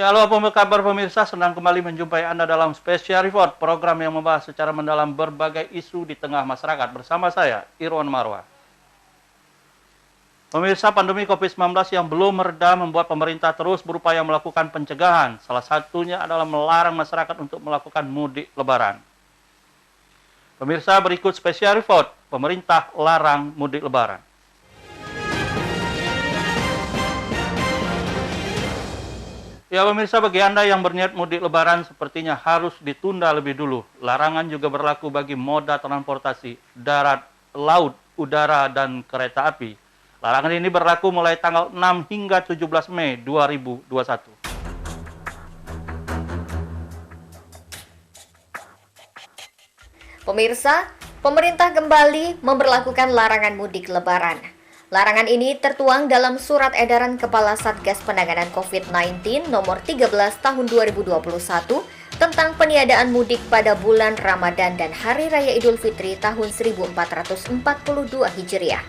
Ya, halo apa kabar pemirsa, senang kembali menjumpai Anda dalam Special Report, program yang membahas secara mendalam berbagai isu di tengah masyarakat bersama saya, Irwan Marwah. Pemirsa, pandemi COVID-19 yang belum mereda membuat pemerintah terus berupaya melakukan pencegahan. Salah satunya adalah melarang masyarakat untuk melakukan mudik lebaran. Pemirsa, berikut Special Report, pemerintah larang mudik lebaran. Ya pemirsa, bagi Anda yang berniat mudik lebaran sepertinya harus ditunda lebih dulu. Larangan juga berlaku bagi moda transportasi, darat, laut, udara, dan kereta api. Larangan ini berlaku mulai tanggal 6 hingga 17 Mei 2021. Pemirsa, pemerintah kembali memberlakukan larangan mudik lebaran. Larangan ini tertuang dalam Surat Edaran Kepala Satgas Penanganan COVID-19 nomor 13 tahun 2021 tentang peniadaan mudik pada bulan Ramadan dan Hari Raya Idul Fitri tahun 1442 Hijriah.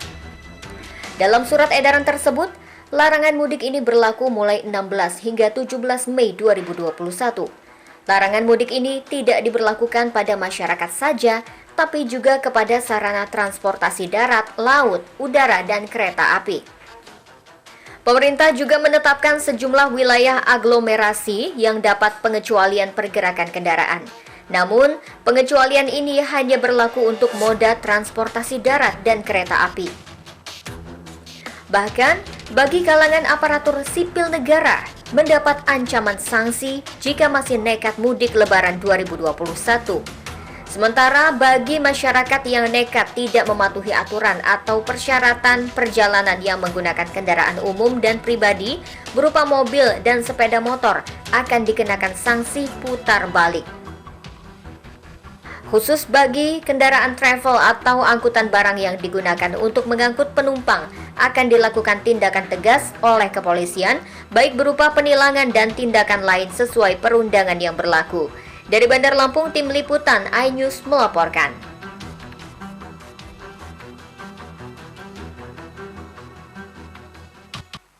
Dalam surat edaran tersebut, larangan mudik ini berlaku mulai 16 hingga 17 Mei 2021. Larangan mudik ini tidak diberlakukan pada masyarakat saja, tapi juga kepada sarana transportasi darat, laut, udara, dan kereta api. Pemerintah juga menetapkan sejumlah wilayah aglomerasi yang dapat pengecualian pergerakan kendaraan. Namun, pengecualian ini hanya berlaku untuk moda transportasi darat dan kereta api. Bahkan, bagi kalangan aparatur sipil negara, mendapat ancaman sanksi jika masih nekat mudik Lebaran 2021. Sementara bagi masyarakat yang nekat tidak mematuhi aturan atau persyaratan perjalanan yang menggunakan kendaraan umum dan pribadi berupa mobil dan sepeda motor akan dikenakan sanksi putar balik. Khusus bagi kendaraan travel atau angkutan barang yang digunakan untuk mengangkut penumpang akan dilakukan tindakan tegas oleh kepolisian, baik berupa penilangan dan tindakan lain sesuai perundangan yang berlaku. Dari Bandar Lampung, Tim Liputan iNews melaporkan.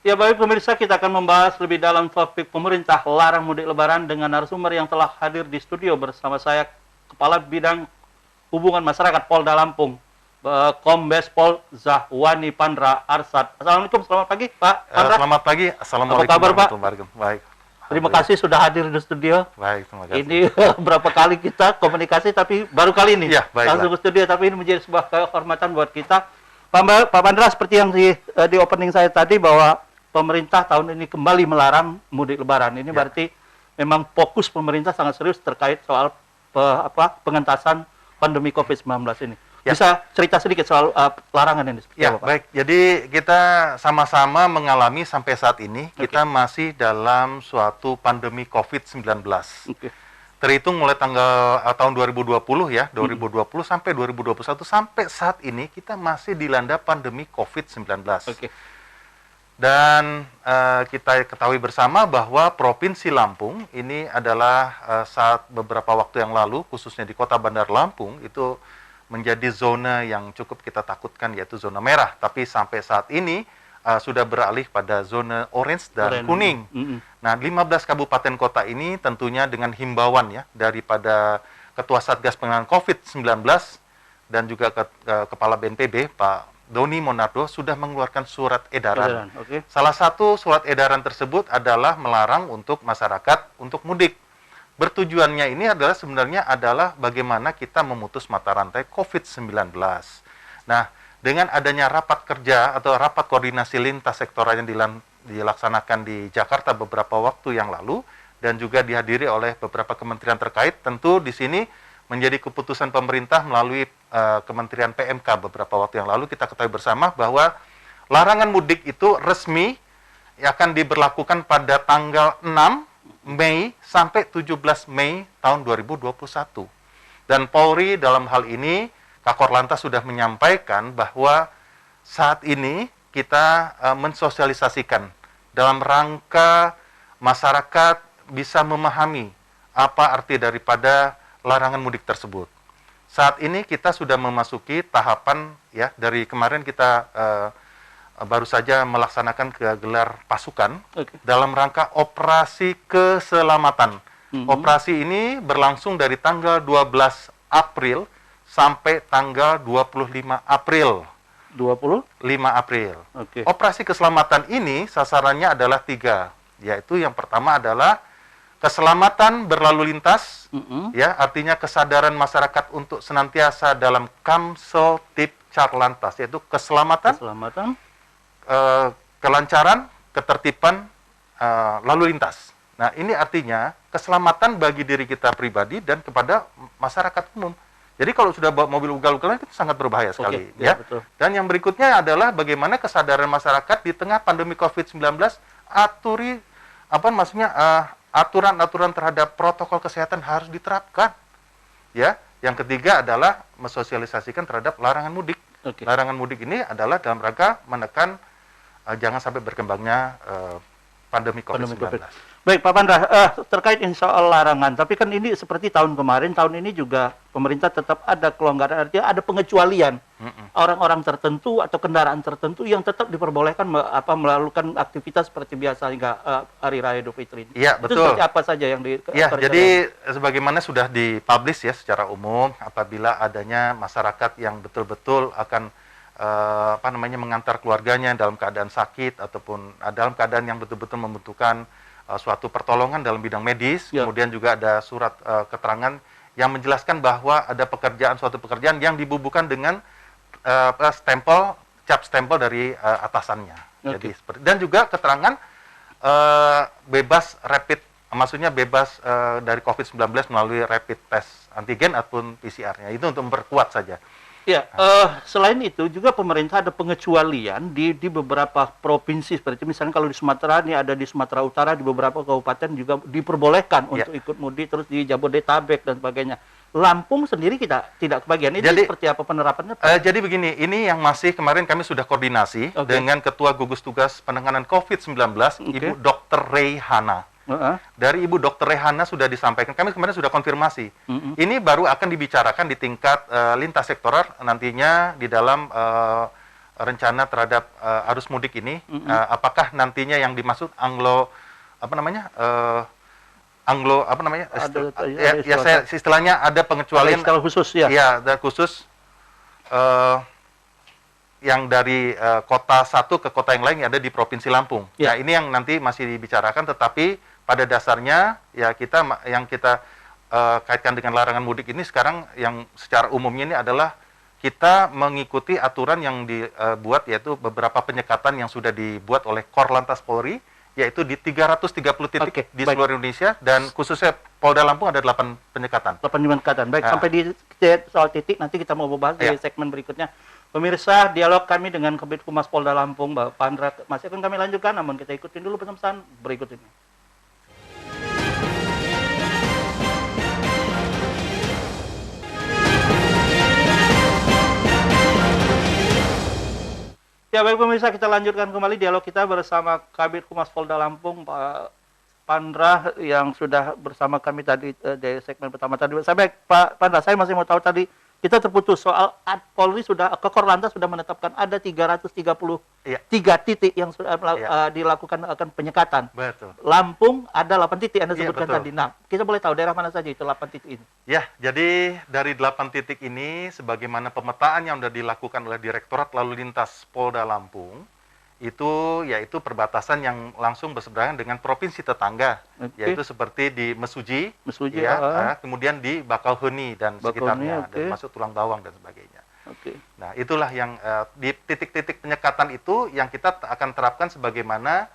Ya baik pemirsa, kita akan membahas lebih dalam topik pemerintah larang mudik lebaran dengan narasumber yang telah hadir di studio bersama saya, Kepala Bidang Hubungan Masyarakat Polda Lampung, Kombes Pol Zahwani Pandra Arsad. Assalamualaikum, selamat pagi Pak Pandra. Selamat pagi, assalamualaikum. Apa kabar Pak? Baik. Terima kasih sudah hadir di studio. Baik, terima kasih. Ini berapa kali kita komunikasi, tapi baru kali ini ya, langsung ke studio. Tapi ini menjadi sebuah kehormatan buat kita. Pak Pandra, seperti yang di opening saya tadi, bahwa pemerintah tahun ini kembali melarang mudik lebaran. Ini berarti memang fokus pemerintah sangat serius terkait soal pengentasan pandemi COVID-19 ini. Bisa cerita sedikit soal larangan ini? Ya, baik. Jadi kita sama-sama mengalami sampai saat ini, kita masih dalam suatu pandemi COVID-19. Terhitung mulai tahun 2020 ya, 2020 sampai 2021, sampai saat ini kita masih dilanda pandemi COVID-19. Dan kita ketahui bersama bahwa Provinsi Lampung ini adalah saat beberapa waktu yang lalu, khususnya di Kota Bandar Lampung, itu menjadi zona yang cukup kita takutkan, yaitu zona merah. Tapi sampai saat ini sudah beralih pada zona orange dan kuning. Nah, 15 kabupaten kota ini tentunya dengan himbauan ya daripada Ketua Satgas Penanganan COVID-19 dan juga Kepala BNPB, Pak Doni Monardo, sudah mengeluarkan surat edaran. Salah satu surat edaran tersebut adalah melarang untuk masyarakat untuk mudik. Bertujuannya ini adalah sebenarnya adalah bagaimana kita memutus mata rantai COVID-19. Nah, dengan adanya rapat kerja atau rapat koordinasi lintas sektoral yang dilaksanakan di Jakarta beberapa waktu yang lalu dan juga dihadiri oleh beberapa kementerian terkait, tentu di sini menjadi keputusan pemerintah melalui Kementerian PMK beberapa waktu yang lalu. Kita ketahui bersama bahwa larangan mudik itu resmi akan diberlakukan pada tanggal 6 Mei sampai 17 Mei tahun 2021. Dan Polri dalam hal ini, Kakor Lantas sudah menyampaikan bahwa saat ini kita mensosialisasikan dalam rangka masyarakat bisa memahami apa arti daripada larangan mudik tersebut. Saat ini kita sudah memasuki tahapan ya, dari kemarin kita baru saja melaksanakan gelar pasukan Oke. dalam rangka operasi keselamatan. Operasi ini berlangsung dari tanggal 12 April sampai tanggal 25 April. 20? 5 April. Oke. Operasi keselamatan ini sasarannya adalah 3, yaitu yang pertama adalah keselamatan berlalu lintas, ya, artinya kesadaran masyarakat untuk senantiasa dalam Kamsel-Tip Carlantas, yaitu keselamatan, kelancaran, ketertiban lalu lintas. Nah, ini artinya keselamatan bagi diri kita pribadi dan kepada masyarakat umum. Jadi kalau sudah bawa mobil ugal-ugalan itu sangat berbahaya sekali, ya. Betul. Dan yang berikutnya adalah bagaimana kesadaran masyarakat di tengah pandemi COVID-19 aturan-aturan terhadap protokol kesehatan harus diterapkan. Ya, yang ketiga adalah mensosialisasikan terhadap larangan mudik. Oke. Larangan mudik ini adalah dalam rangka menekan jangan sampai berkembangnya pandemi COVID-19. Baik, Pak Pandra, terkait ini soal larangan, tapi kan ini seperti tahun kemarin, tahun ini juga pemerintah tetap ada kelonggaran, artinya ada pengecualian orang-orang tertentu atau kendaraan tertentu yang tetap diperbolehkan melakukan aktivitas seperti biasa hingga Hari Raya Idul Fitri. Iya, betul. Itu seperti apa saja yang Ya, jadi sebagaimana sudah dipublish ya secara umum, apabila adanya masyarakat yang betul-betul akan mengantar keluarganya dalam keadaan sakit ataupun dalam keadaan yang betul-betul membutuhkan suatu pertolongan dalam bidang medis, kemudian juga ada surat keterangan yang menjelaskan bahwa ada suatu pekerjaan yang dibubuhkan dengan cap stempel dari atasannya. Jadi dan juga keterangan bebas rapid, maksudnya bebas dari COVID-19 melalui rapid test antigen ataupun PCR-nya. Itu untuk memperkuat saja. Ya, selain itu juga pemerintah ada pengecualian di beberapa provinsi, seperti misalnya kalau di Sumatera, ini ada di Sumatera Utara, di beberapa kabupaten juga diperbolehkan untuk ikut mudik, terus di Jabodetabek dan sebagainya. Lampung sendiri kita tidak kebagian. Ini seperti apa penerapannya? Jadi begini, ini yang masih kemarin kami sudah koordinasi dengan Ketua Gugus Tugas Penanganan COVID-19, Ibu Dr. Rehana. Dari Ibu Dr. Rehana sudah disampaikan, kami kemarin sudah konfirmasi. Ini baru akan dibicarakan di tingkat lintas sektoral nantinya di dalam rencana terhadap arus mudik ini. Apakah nantinya yang dimaksud istilahnya ada pengecualian khusus ya. Ya, ada khusus yang dari kota satu ke kota yang lain yang ada di Provinsi Lampung. Ya, ini yang nanti masih dibicarakan, tetapi pada dasarnya ya kita kaitkan dengan larangan mudik ini sekarang yang secara umumnya ini adalah kita mengikuti aturan yang dibuat, yaitu beberapa penyekatan yang sudah dibuat oleh Korlantas Polri, yaitu di 330 titik di seluruh Indonesia, dan khususnya Polda Lampung ada 8 penyekatan. 8 penyekatan. Baik, sampai di soal titik nanti kita mau bahas di segmen berikutnya. Pemirsa, dialog kami dengan Kabid Humas Polda Lampung, Pak Pandra, masih akan kami lanjutkan, namun kita ikutin dulu pesan berikut ini. Ya, baik pemirsa, kita lanjutkan kembali dialog kita bersama Kabid Humas Polda Lampung, Pak Pandra, yang sudah bersama kami tadi dari segmen pertama tadi. Pak Pandra, saya masih mau tahu tadi, kita terputus soal Polri Korlantas sudah menetapkan ada 333 titik yang sudah dilakukan akan penyekatan. Betul. Lampung ada 8 titik Anda sebutkan tadi. Nah, kita boleh tahu daerah mana saja itu 8 titik ini? Ya, jadi dari 8 titik ini sebagaimana pemetaan yang sudah dilakukan oleh Direktorat Lalu Lintas Polda Lampung, itu yaitu perbatasan yang langsung berseberangan dengan provinsi tetangga, yaitu seperti di Mesuji kemudian di Bakauheni dan sekitarnya, dan masuk Tulang Bawang dan sebagainya. Nah, itulah yang di titik-titik penyekatan itu yang kita akan terapkan sebagaimana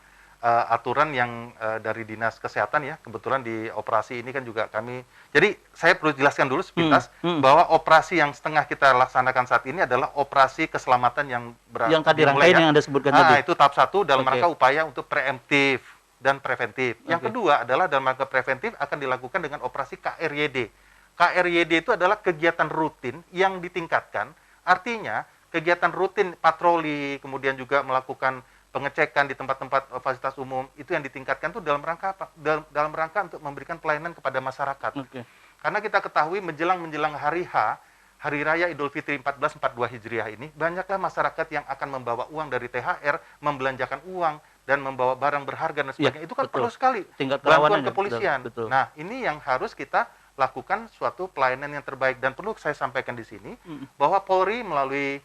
aturan yang dari Dinas Kesehatan ya. Kebetulan di operasi ini kan juga kami, jadi saya perlu jelaskan dulu sepintas bahwa operasi yang setengah kita laksanakan saat ini adalah operasi keselamatan yang tadi rangkaian yang Anda sebutkan tadi. Itu tahap 1 dalam rangka upaya untuk preemptif dan preventif. Yang kedua adalah dalam rangka preventif akan dilakukan dengan operasi KRYD. KRYD itu adalah kegiatan rutin yang ditingkatkan, artinya kegiatan rutin patroli, kemudian juga melakukan pengecekan di tempat-tempat fasilitas umum, itu yang ditingkatkan tuh dalam rangka apa? Dalam rangka untuk memberikan pelayanan kepada masyarakat. Karena kita ketahui menjelang hari H, Hari Raya Idul Fitri 1442 Hijriah ini, banyaklah masyarakat yang akan membawa uang dari THR, membelanjakan uang, dan membawa barang berharga dan sebagainya. Itu kan betul. perlu sekali Tingkat bantuan kerawanannya, kepolisian. betul. Nah, ini yang harus kita lakukan suatu pelayanan yang terbaik. Dan perlu saya sampaikan di sini, bahwa Polri melalui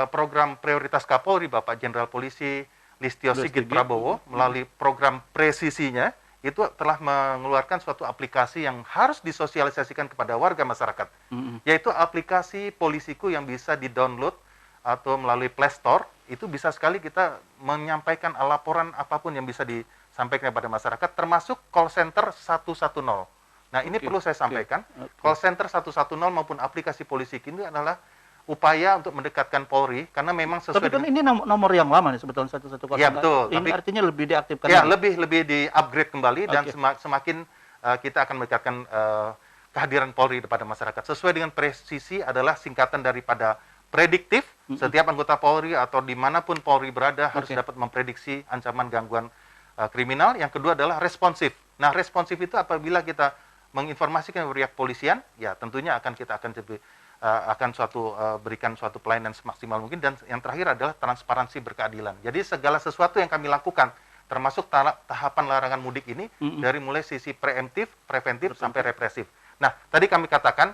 program prioritas Kapolri, Bapak Jenderal Polisi Listio Sigit Prabowo, melalui program presisinya, itu telah mengeluarkan suatu aplikasi yang harus disosialisasikan kepada warga masyarakat, yaitu aplikasi Polisiku yang bisa di-download atau melalui Play Store. Itu bisa sekali kita menyampaikan laporan apapun yang bisa disampaikan kepada masyarakat, termasuk call center 110. Nah, ini perlu saya sampaikan, call center 110 maupun aplikasi Polisiku ini adalah upaya untuk mendekatkan Polri, karena memang sesuai. Tapi kan ini nomor yang lama nih sebetulnya 110. Ya, betul. Ini Tapi, artinya lebih diaktifkan. Ya, lagi. lebih di-upgrade kembali, dan semakin kita akan mendekatkan kehadiran Polri kepada masyarakat. Sesuai dengan presisi adalah singkatan daripada prediktif. Setiap anggota Polri atau dimanapun Polri berada harus dapat memprediksi ancaman gangguan kriminal. Yang kedua adalah responsif. Nah, responsif itu apabila kita menginformasikan pihak polisian, ya tentunya kita akan berikan suatu pelayanan semaksimal mungkin. Dan yang terakhir adalah transparansi berkeadilan. Jadi segala sesuatu yang kami lakukan, termasuk tahapan larangan mudik ini, dari mulai sisi preemptif, preventif, sampai represif. Nah, tadi kami katakan,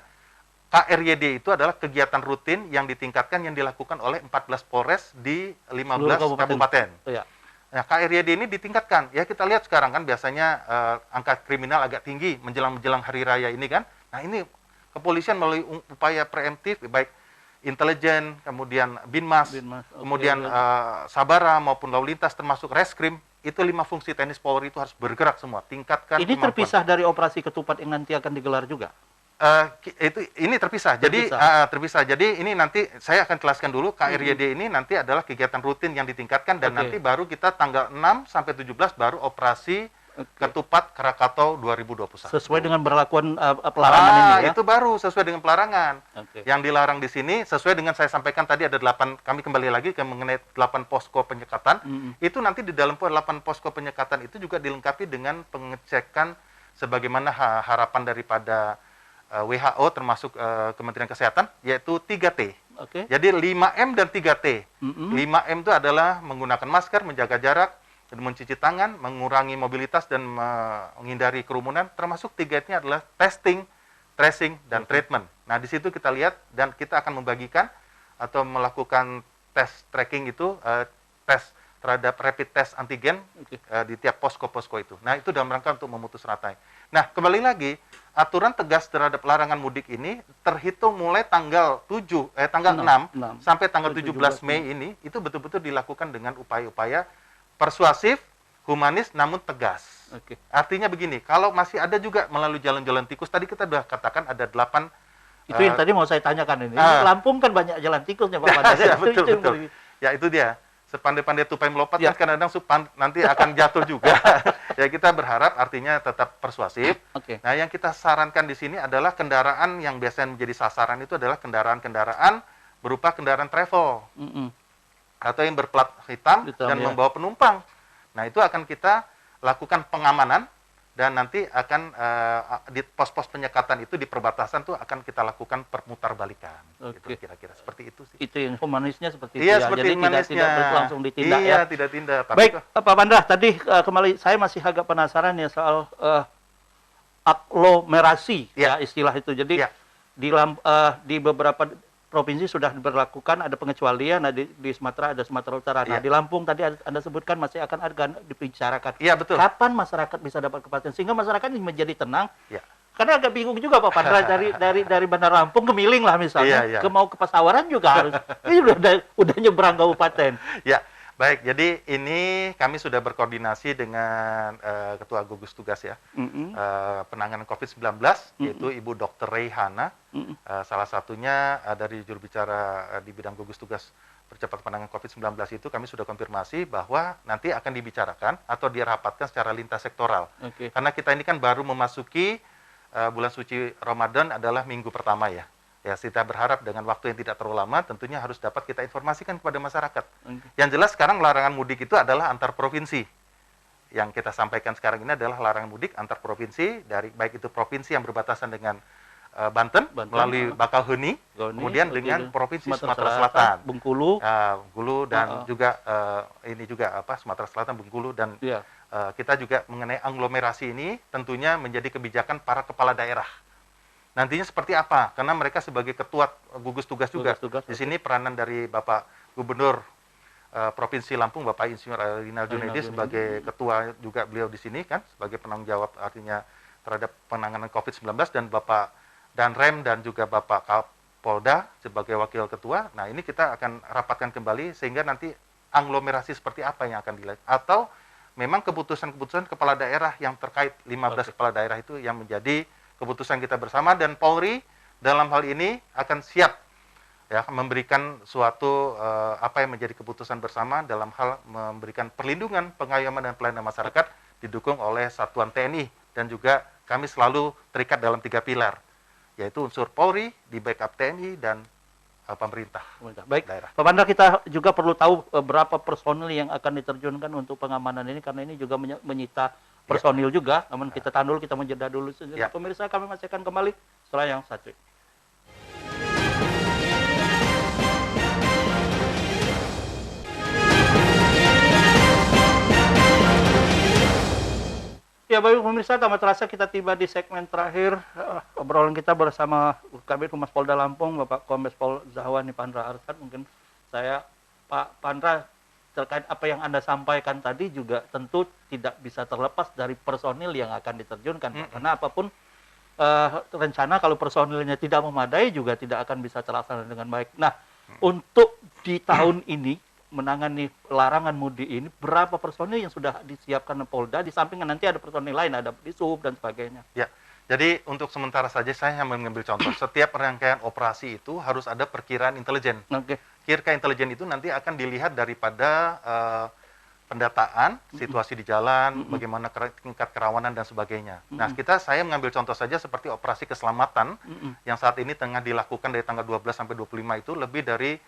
KRYD itu adalah kegiatan rutin yang ditingkatkan, yang dilakukan oleh 14 Polres di 15 kabupaten. Nah, KRYD ini ditingkatkan. Ya, kita lihat sekarang kan biasanya angka kriminal agak tinggi menjelang hari raya ini kan. Nah, ini kepolisian melalui upaya preemptif, baik intelijen, kemudian Binmas, kemudian Sabara maupun lalu lintas, termasuk Reskrim, itu 5 fungsi teknis Polri itu harus bergerak semua, tingkatkan ini kemampuan. terpisah dari operasi ketupat yang nanti akan digelar juga? Ini terpisah. Jadi terpisah. Jadi ini nanti saya akan jelaskan dulu, KRYD ini nanti adalah kegiatan rutin yang ditingkatkan, dan nanti baru kita tanggal 6 sampai 17 baru operasi Ketupat Krakatau 2021. Sesuai dengan berlakuan pelarangan ini ya? Itu baru sesuai dengan pelarangan. Yang dilarang di sini sesuai dengan saya sampaikan tadi ada 8, kami kembali lagi ke mengenai 8 posko penyekatan. Itu nanti di dalam 8 posko penyekatan itu juga dilengkapi dengan pengecekan sebagaimana harapan daripada WHO termasuk Kementerian Kesehatan, yaitu 3T. Jadi 5M dan 3T. 5M itu adalah menggunakan masker, menjaga jarak, dan mencuci tangan, mengurangi mobilitas, dan menghindari kerumunan. Termasuk 3T-nya adalah testing, tracing, dan treatment. Nah, di situ kita lihat, dan kita akan membagikan atau melakukan tes tracking itu, tes terhadap rapid test antigen di tiap posko-posko itu. Nah, itu dalam rangka untuk memutus rantai. Nah, kembali lagi, aturan tegas terhadap larangan mudik ini terhitung mulai tanggal 6 sampai tanggal 17 Mei ini, itu betul-betul dilakukan dengan upaya-upaya persuasif, humanis, namun tegas. Artinya begini, kalau masih ada juga melalui jalan-jalan tikus, tadi kita sudah katakan ada 8. Itu yang tadi mau saya tanyakan ini. Lampung kan banyak jalan tikusnya, Pak Pandai. Ya, betul. Ya, itu dia. Sepandai-pandai tupai melompat, kan kadang-kadang nanti akan jatuh juga. Ya, kita berharap artinya tetap persuasif. Nah, yang kita sarankan di sini adalah kendaraan yang biasanya menjadi sasaran itu adalah kendaraan-kendaraan berupa kendaraan travel. Atau yang berplat hitam dan membawa penumpang. Nah, itu akan kita lakukan pengamanan, dan nanti akan di pos-pos penyekatan itu di perbatasan tuh akan kita lakukan permutarbalikan. Gitu, kira-kira seperti itu sih. Itu yang humanisnya seperti itu ya. Jadi tidak langsung ditindak ya. Tidak tindak. Baik, Pak Pandra, tadi kembali saya masih agak penasaran ya soal aglomerasi ya istilah itu. Jadi di beberapa provinsi sudah diberlakukan, ada pengecualian, di Sumatera ada Sumatera Utara. Nah, di Lampung tadi Anda sebutkan masih akan dibicarakan. Iya, betul. Kapan masyarakat bisa dapat kepastian sehingga masyarakat ini menjadi tenang? Karena agak bingung juga Pak Pandra dari Bandar Lampung ke Miling lah misalnya, mau ke Pasawaran juga harus. Ini udah nyebrang kabupaten. Ya. Baik, jadi ini kami sudah berkoordinasi dengan Ketua Gugus Tugas ya, penanganan COVID-19, yaitu Ibu Dr. Reihana. Salah satunya dari juru bicara di bidang gugus tugas percepatan penanganan COVID-19 itu kami sudah konfirmasi bahwa nanti akan dibicarakan atau dirapatkan secara lintas sektoral. Karena kita ini kan baru memasuki bulan suci Ramadan adalah minggu pertama ya. Ya, kita berharap dengan waktu yang tidak terlalu lama, tentunya harus dapat kita informasikan kepada masyarakat. Yang jelas sekarang larangan mudik itu adalah antar provinsi. Yang kita sampaikan sekarang ini adalah larangan mudik antar provinsi, dari baik itu provinsi yang berbatasan dengan Banten, Banten, melalui Bakauheni, Goni, kemudian oke, dengan dan Provinsi Sumatera Selatan, Bengkulu, Bengkulu, dan juga ini juga Sumatera Selatan, Bengkulu, dan ya, kita juga mengenai aglomerasi ini tentunya menjadi kebijakan para kepala daerah. Nantinya seperti apa? Karena mereka sebagai ketua gugus tugas juga. Tugas-tugas, Di sini peranan dari Bapak Gubernur Provinsi Lampung, Bapak Insinyur Rinal Junaidi sebagai ketua juga beliau di sini kan, sebagai penanggung jawab artinya terhadap penanganan COVID-19, dan Bapak Danrem dan juga Bapak Kapolda sebagai wakil ketua. Nah, ini kita akan rapatkan kembali sehingga nanti aglomerasi seperti apa yang akan dilihat, atau memang keputusan-keputusan kepala daerah yang terkait 15 kepala daerah itu yang menjadi keputusan kita bersama, dan Polri dalam hal ini akan siap ya memberikan suatu apa yang menjadi keputusan bersama dalam hal memberikan perlindungan, pengayoman, dan pelayanan masyarakat didukung oleh Satuan TNI, dan juga kami selalu terikat dalam 3 pilar, yaitu unsur Polri, di backup TNI, dan pemerintah. Baik, daerah. Pak Pandra, kita juga perlu tahu berapa personil yang akan diterjunkan untuk pengamanan ini, karena ini juga menyita personil juga. Namun kita tahan dulu, kita menjeda dulu sejenak. Pemirsa, kami masih akan kembali setelah yang satu. Ya, baik pemirsa, tak terasa kita tiba di segmen terakhir obrolan kita bersama Kabid Humas Polda Lampung, Bapak Kombes Pol Zahwani Pandra Arsyad. Mungkin saya, Pak Pandra, terkait apa yang Anda sampaikan tadi juga tentu tidak bisa terlepas dari personil yang akan diterjunkan, Pak. Karena apapun rencana, kalau personilnya tidak memadai juga tidak akan bisa terlaksana dengan baik. Nah, untuk di tahun ini menangani larangan mudik ini, berapa personil yang sudah disiapkan Polda, di samping nanti ada personil lain, ada Disub dan sebagainya? Ya, jadi untuk sementara saja saya hanya mengambil contoh. Setiap rangkaian operasi itu harus ada perkiraan intelijen. Oke. Kirka intelijen itu nanti akan dilihat daripada pendataan, situasi di jalan, bagaimana tingkat kerawanan dan sebagainya. Nah, saya mengambil contoh saja seperti operasi keselamatan yang saat ini tengah dilakukan dari tanggal 12 sampai 25 itu lebih dari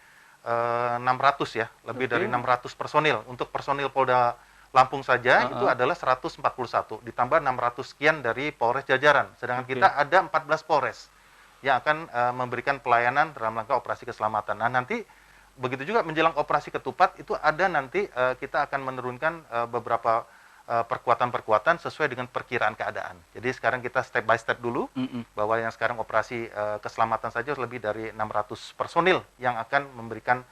600 ya, lebih dari 600 personil. Untuk personil Polda Lampung saja itu adalah 141, ditambah 600 sekian dari Polres jajaran. Sedangkan kita ada 14 Polres yang akan memberikan pelayanan dalam rangka operasi keselamatan. Nah, nanti begitu juga menjelang operasi ketupat itu ada nanti kita akan menurunkan beberapa perkuatan-perkuatan sesuai dengan perkiraan keadaan. Jadi sekarang kita step by step dulu, bahwa yang sekarang operasi keselamatan saja lebih dari 600 personil yang akan memberikan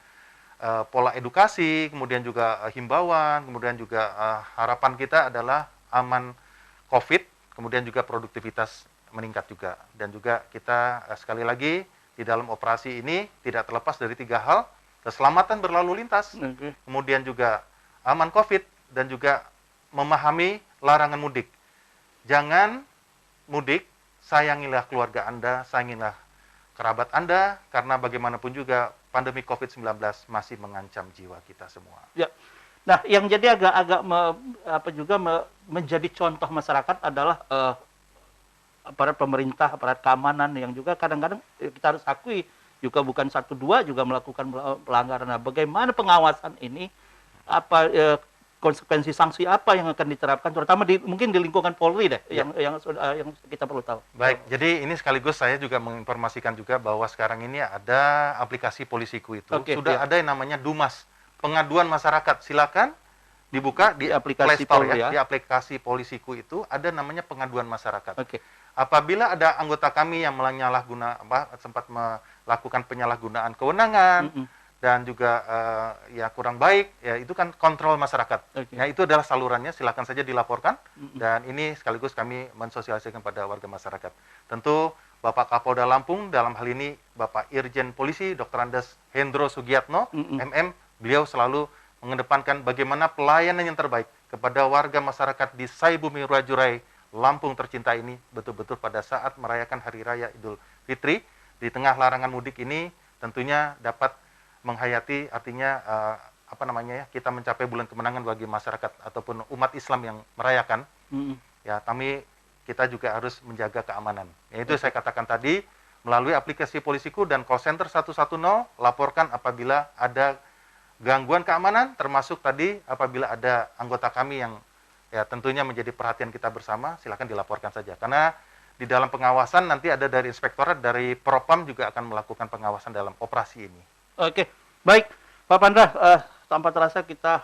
pola edukasi, kemudian juga himbauan, kemudian juga harapan kita adalah aman COVID, kemudian juga produktivitas meningkat juga. Dan juga kita sekali lagi di dalam operasi ini tidak terlepas dari 3 hal, keselamatan berlalu lintas, kemudian juga aman COVID, dan juga memahami larangan mudik. Jangan mudik, sayangilah keluarga Anda, sayangilah kerabat Anda, karena bagaimanapun juga pandemi COVID-19 masih mengancam jiwa kita semua. Ya. Nah, yang jadi agak menjadi contoh masyarakat adalah aparat pemerintah, aparat keamanan yang juga kadang-kadang kita harus akui juga bukan 1-2 juga melakukan pelanggaran. Nah, bagaimana pengawasan ini? Apa konsekuensi sanksi apa yang akan diterapkan, terutama mungkin di lingkungan Polri deh, yang kita perlu tahu. Baik, jadi ini sekaligus saya juga menginformasikan juga bahwa sekarang ini ada aplikasi Polisiku itu. Sudah ada yang namanya Dumas, pengaduan masyarakat. Silakan dibuka di aplikasi Polri ya. Di aplikasi Polisiku itu ada namanya pengaduan masyarakat. Apabila ada anggota kami yang sempat melakukan penyalahgunaan kewenangan, dan juga ya kurang baik, ya itu kan kontrol masyarakat. Nah, itu adalah salurannya, silakan saja dilaporkan, dan ini sekaligus kami mensosialisasikan pada warga masyarakat. Tentu Bapak Kapolda Lampung, dalam hal ini Bapak Irjen Polisi Dr. Andes Hendro Sugiatno, MM, beliau selalu mengedepankan bagaimana pelayanan yang terbaik kepada warga masyarakat di Saibumi Rajurai, Lampung tercinta ini, betul-betul pada saat merayakan Hari Raya Idul Fitri, di tengah larangan mudik ini, tentunya dapat menghayati, artinya kita mencapai bulan kemenangan bagi masyarakat ataupun umat Islam yang merayakan. Ya, kita juga harus menjaga keamanan. Yaitu saya katakan tadi, melalui aplikasi Polisiku dan call center 110, laporkan apabila ada gangguan keamanan, termasuk tadi apabila ada anggota kami yang ya tentunya menjadi perhatian kita bersama, silakan dilaporkan saja. Karena di dalam pengawasan nanti ada dari inspektorat, dari Propam juga akan melakukan pengawasan dalam operasi ini. Oke, baik Pak Pandra, tanpa terasa kita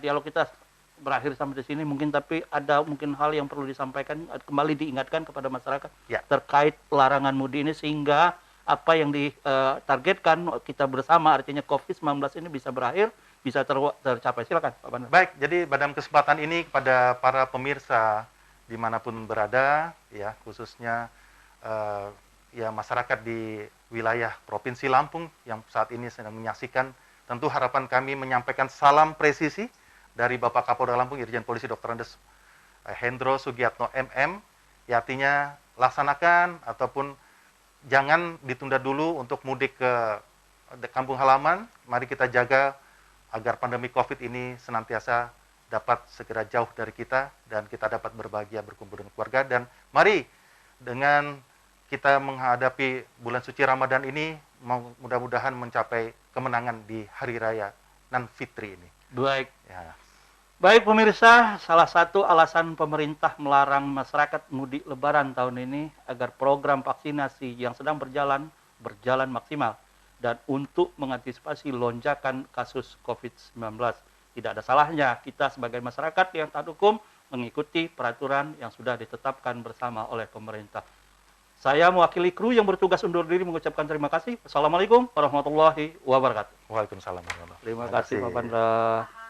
dialog kita berakhir sampai di sini mungkin, tapi ada mungkin hal yang perlu disampaikan, kembali diingatkan kepada masyarakat Ya. terkait larangan mudik ini, sehingga apa yang ditargetkan kita bersama, artinya COVID-19 ini bisa berakhir, bisa tercapai. Silakan Pak Pandra. Baik, jadi pada kesempatan ini kepada para pemirsa dimanapun berada, ya khususnya ya masyarakat di wilayah Provinsi Lampung yang saat ini sedang menyaksikan, tentu harapan kami menyampaikan salam presisi dari Bapak Kapolda Lampung, Irjen Polisi Dr. Andes Hendro Sugiatno MM, ya artinya laksanakan ataupun jangan ditunda dulu untuk mudik ke kampung halaman. Mari kita jaga agar pandemi COVID ini senantiasa dapat segera jauh dari kita dan kita dapat berbahagia berkumpul dengan keluarga. Dan mari dengan kita menghadapi bulan suci Ramadan ini, mudah-mudahan mencapai kemenangan di Hari Raya Nan Fitri ini. Baik. Ya. Baik pemirsa, salah satu alasan pemerintah melarang masyarakat mudik lebaran tahun ini agar program vaksinasi yang sedang berjalan maksimal dan untuk mengantisipasi lonjakan kasus COVID-19. Tidak ada salahnya kita sebagai masyarakat yang taat hukum mengikuti peraturan yang sudah ditetapkan bersama oleh pemerintah. Saya mewakili kru yang bertugas undur diri mengucapkan terima kasih. Assalamualaikum warahmatullahi wabarakatuh. Waalaikumsalam warahmatullahi wabarakatuh. Terima kasih Pak Pandra.